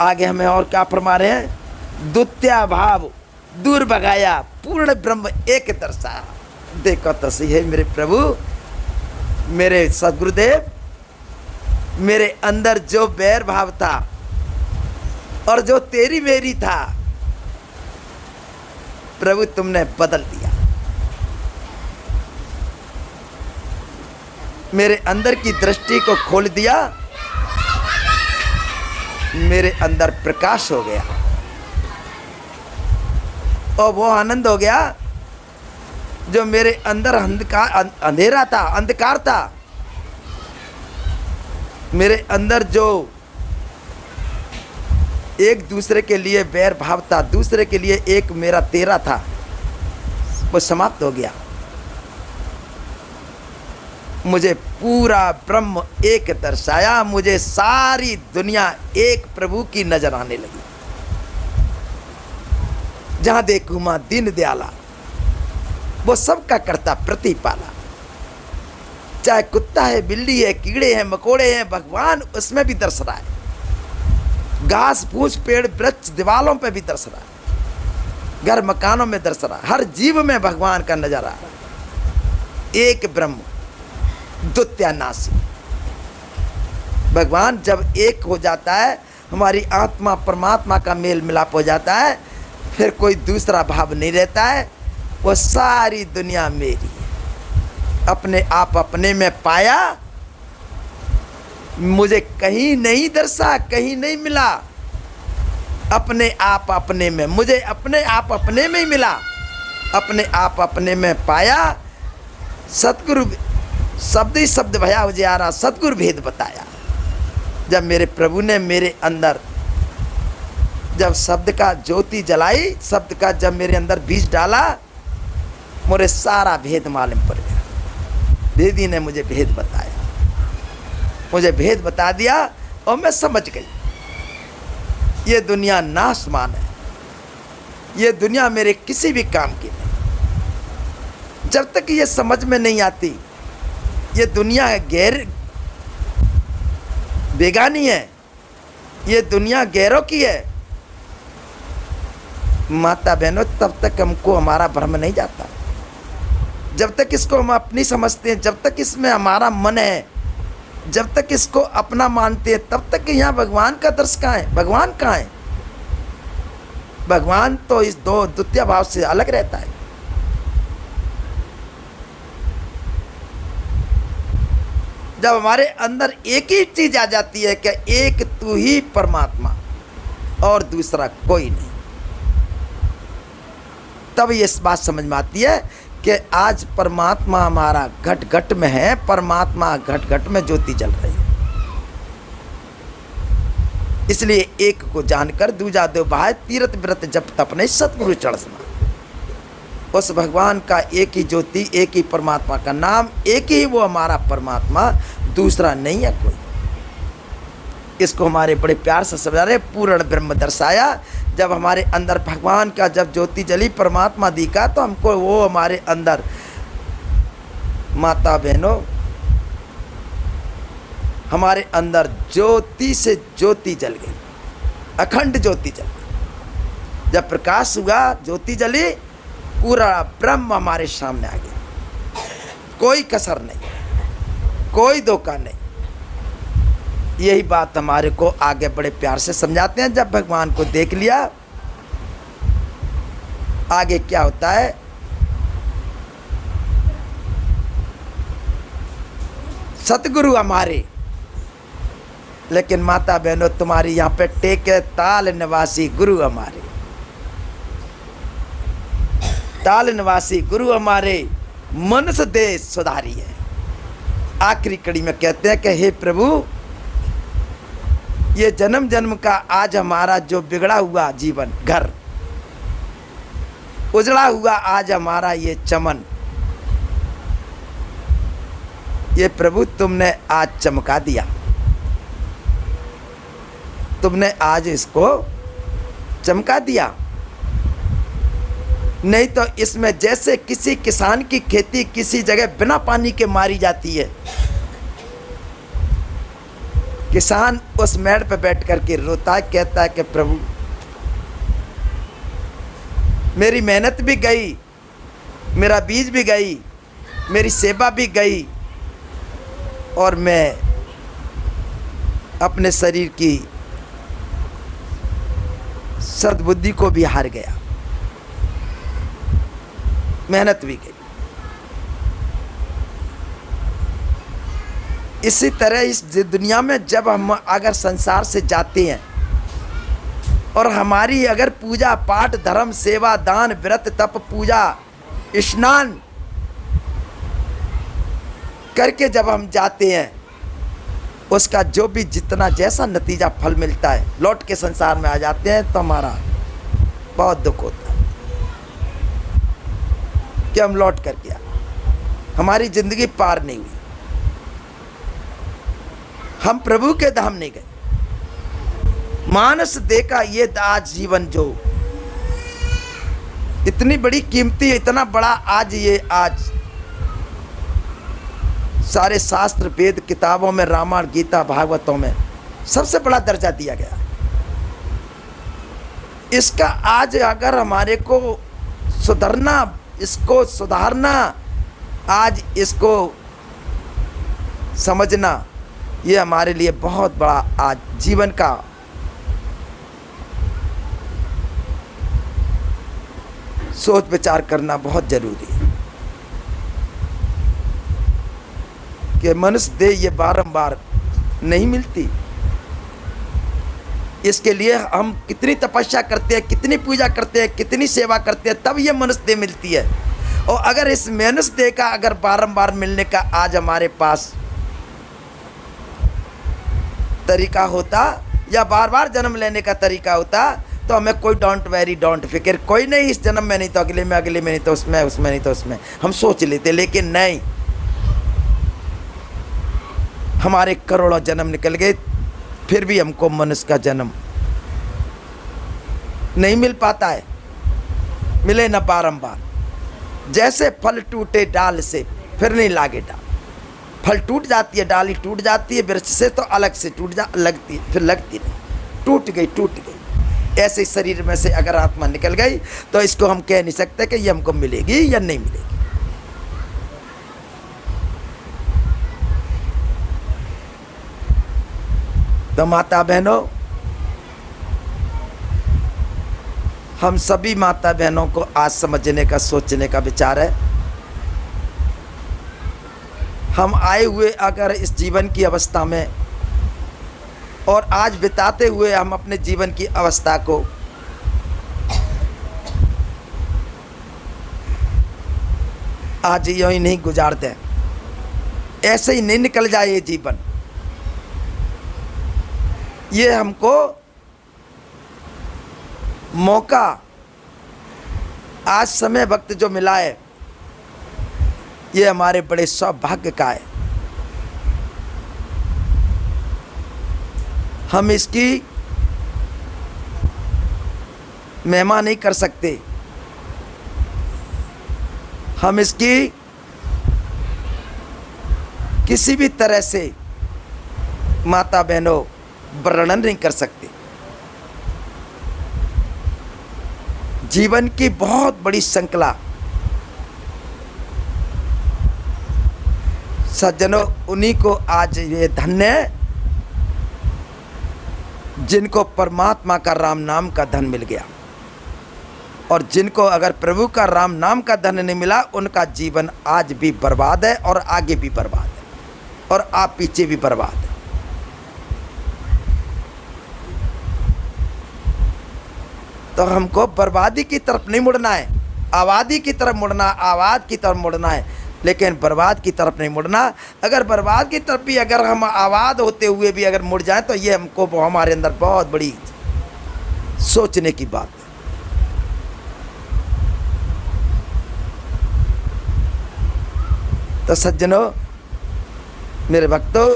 आगे हमें और क्या फरमा रहे हैं, द्वितीय भाव दूर भगाया, पूर्ण ब्रह्म एक दर्शाया। देखो तो सही है मेरे प्रभु, मेरे सदगुरुदेव, मेरे अंदर जो बैर भाव था और जो तेरी मेरी था, प्रभु तुमने बदल दिया। मेरे अंदर की दृष्टि को खोल दिया, मेरे अंदर प्रकाश हो गया और वो आनंद हो गया जो मेरे अंदर अंधेरा था, अंधकार था। मेरे अंदर जो एक दूसरे के लिए बैर भाव था, दूसरे के लिए एक मेरा तेरा था, वो समाप्त हो गया। मुझे पूरा ब्रह्म एक दर्शाया, मुझे सारी दुनिया एक प्रभु की नजर आने लगी। जहां देखूं मां दीन दयाला, वो सबका करता प्रतिपाला। चाहे कुत्ता है, बिल्ली है, कीड़े हैं, मकोड़े हैं, भगवान उसमें भी दर्श रहा है। घास फूस, पेड़ वृक्ष, दीवालों पे भी दर्श रहा है, घर मकानों में दर्श रहा है, हर जीव में भगवान का नजर आ रहा है। एक ब्रह्म द्वितीय नासी। भगवान जब एक हो जाता है, हमारी आत्मा परमात्मा का मेल मिलाप हो जाता है, फिर कोई दूसरा भाव नहीं रहता है। वो सारी दुनिया मेरी है। अपने आप अपने में पाया, मुझे कहीं नहीं दर्शा, कहीं नहीं मिला। अपने आप अपने में, मुझे अपने आप अपने में ही मिला। अपने आप अपने में पाया। सतगुरु शब्द ही शब्द भया उजियारा, सतगुरु भेद बताया। जब मेरे प्रभु ने मेरे अंदर जब शब्द का ज्योति जलाई, शब्द का जब मेरे अंदर बीज डाला, मुझे सारा भेद मालूम पड़ गया। दीदी ने मुझे भेद बताया, मुझे भेद बता दिया और मैं समझ गई ये दुनिया नाशमान है, ये दुनिया मेरे किसी भी काम की नहीं। जब तक ये समझ में नहीं आती, ये दुनिया गैर बेगानी है, ये दुनिया गैरों की है, माता बहनों, तब तक हमको हमारा भ्रम नहीं जाता। जब तक इसको हम अपनी समझते हैं, जब तक इसमें हमारा मन है, जब तक इसको अपना मानते हैं, तब तक यहाँ भगवान का दर्श कहाँ है? भगवान कहाँ है? भगवान तो इस दो द्वितीय भाव से अलग रहता है। जब हमारे अंदर एक ही चीज आ जाती है कि एक तू ही परमात्मा और दूसरा कोई नहीं, तब ये बात समझ में आती है कि आज परमात्मा हमारा घट घट में है, परमात्मा घट घट में ज्योति जल रही है। इसलिए एक को जानकर दूजा दो भाई, तीरथ व्रत जप तप नहीं, सतगुरु चढ़ना। उस भगवान का एक ही ज्योति, एक ही परमात्मा का नाम, एक ही वो हमारा परमात्मा, दूसरा नहीं है कोई। इसको हमारे बड़े प्यार से समझा रहे, पूर्ण ब्रह्म दर्शाया। जब हमारे अंदर भगवान का जब ज्योति जली, परमात्मा दिखा, तो हमको वो हमारे अंदर माता बहनों, हमारे अंदर ज्योति से ज्योति जल गई, अखंड ज्योति जल गई। जब प्रकाश हुआ, ज्योति जली, पूरा ब्रह्म हमारे सामने आ गया। कोई कसर नहीं, कोई धोखा नहीं। यही बात हमारे को आगे बड़े प्यार से समझाते हैं। जब भगवान को देख लिया, आगे क्या होता है? सतगुरु हमारे, लेकिन माता बहनों तुम्हारी यहाँ पे टेके ताल निवासी गुरु हमारे, ताल निवासी गुरु हमारे, मनस दे सुधारी है। आखिरी कड़ी में कहते हैं कि हे प्रभु, ये जन्म जन्म का आज हमारा जो बिगड़ा हुआ जीवन, घर उजड़ा हुआ आज हमारा ये चमन, ये प्रभु तुमने आज चमका दिया। तुमने आज इसको चमका दिया। नहीं तो इसमें जैसे किसी किसान की खेती किसी जगह बिना पानी के मारी जाती है, किसान उस मेड़ पे बैठ करके रोता है, कहता है कि प्रभु मेरी मेहनत भी गई, मेरा बीज भी गई, मेरी सेवा भी गई, और मैं अपने शरीर की सद्बुद्धि को भी हार गया, मेहनत भी गई। इसी तरह इस दुनिया में जब हम अगर संसार से जाते हैं और हमारी अगर पूजा पाठ धर्म सेवा दान व्रत तप पूजा स्नान करके जब हम जाते हैं, उसका जो भी जितना जैसा नतीजा फल मिलता है, लौट के संसार में आ जाते हैं तो हमारा बहुत दुख होता है कि हम लौट कर गया, हमारी जिंदगी पार नहीं हुई, हम प्रभु के धाम नहीं गए। मानस देखा ये आज जीवन जो इतनी बड़ी कीमती, इतना बड़ा आज सारे शास्त्र वेद किताबों में रामायण गीता भागवतों में सबसे बड़ा दर्जा दिया गया। इसका आज अगर हमारे को सुधरना, इसको सुधारना, आज इसको समझना, ये हमारे लिए बहुत बड़ा आज जीवन का सोच विचार करना बहुत जरूरी है कि मनुष्य देह ये बारंबार नहीं मिलती। इसके लिए हम कितनी तपस्या करते हैं, कितनी पूजा करते हैं, कितनी सेवा करते हैं, तब ये मनुष्य देह मिलती है। और अगर इस मनुष्य देह का अगर बारंबार मिलने का आज हमारे पास तरीका होता या बार बार जन्म लेने का तरीका होता तो हमें कोई डोंट वेरी डोंट फिक्र, कोई नहीं इस जन्म में नहीं तो अगले में, अगले में नहीं तो उसमें, उसमें नहीं तो उसमें, हम सोच लेते। लेकिन नहीं, हमारे करोड़ों जन्म निकल गए, फिर भी हमको मनुष्य का जन्म नहीं मिल पाता है, मिले न बारंबार। जैसे फल टूटे डाल से फिर नहीं लागे डाल, फल टूट जाती है, डाली टूट जाती है वृक्ष से तो अलग से टूट लगती है, फिर लगती नहीं, टूट गई। ऐसे शरीर में से अगर आत्मा निकल गई तो इसको हम कह नहीं सकते कि ये हमको मिलेगी या नहीं मिलेगी। तो माता बहनों, हम सभी माता बहनों को आज समझने का, सोचने का विचार है। हम आए हुए अगर इस जीवन की अवस्था में और आज बिताते हुए हम अपने जीवन की अवस्था को आज यूं ही नहीं गुजार दें, ऐसे ही नहीं निकल जाए ये जीवन। ये हमको मौका आज समय वक्त जो मिला है, ये हमारे बड़े सौभाग्य का है। हम इसकी महिमा नहीं कर सकते, हम इसकी किसी भी तरह से माता बहनों वर्णन नहीं कर सकते। जीवन की बहुत बड़ी श्रृंखला, सज्जनों, उन्हीं को आज ये धन्य है जिनको परमात्मा का राम नाम का धन मिल गया, और जिनको अगर प्रभु का राम नाम का धन नहीं मिला, उनका जीवन आज भी बर्बाद है और आगे भी बर्बाद है और आप पीछे भी बर्बाद है। तो हमको बर्बादी की तरफ नहीं मुड़ना है, आबादी की तरफ मुड़ना, आबाद की तरफ मुड़ना है, लेकिन बर्बाद की तरफ नहीं मुड़ना। अगर बर्बाद की तरफ भी अगर हम आबाद होते हुए भी अगर मुड़ जाएं तो ये हमको हमारे अंदर बहुत बड़ी सोचने की बात है। तो सज्जनों, मेरे भक्तों,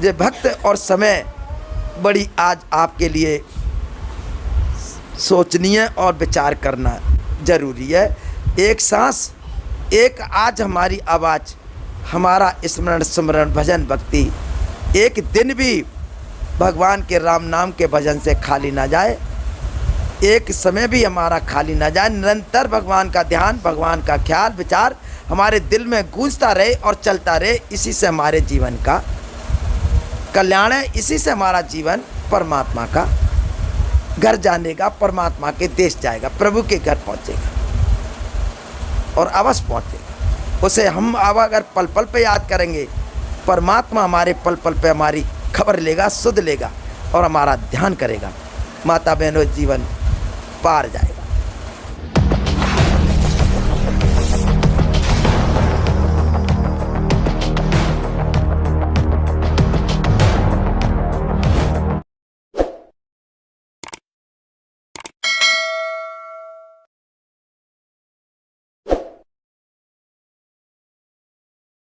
ये भक्त और समय बड़ी आज आपके लिए सोचनीय और विचार करना जरूरी है। एक सांस, एक आज हमारी आवाज़, हमारा स्मरण सुमरण भजन भक्ति एक दिन भी भगवान के राम नाम के भजन से खाली ना जाए, एक समय भी हमारा खाली ना जाए। निरंतर भगवान का ध्यान, भगवान का ख्याल विचार हमारे दिल में गूंजता रहे और चलता रहे। इसी से हमारे जीवन का कल्याण है, इसी से हमारा जीवन परमात्मा का घर जाने का, परमात्मा के देश जाएगा, प्रभु के घर पहुंचेगा और अवश्य पहुंचेगा। उसे हम अब अगर पल पल पे याद करेंगे, परमात्मा हमारे पल पल पे हमारी खबर लेगा, सुध लेगा और हमारा ध्यान करेगा। माता बहनों, जीवन पार जाएगा।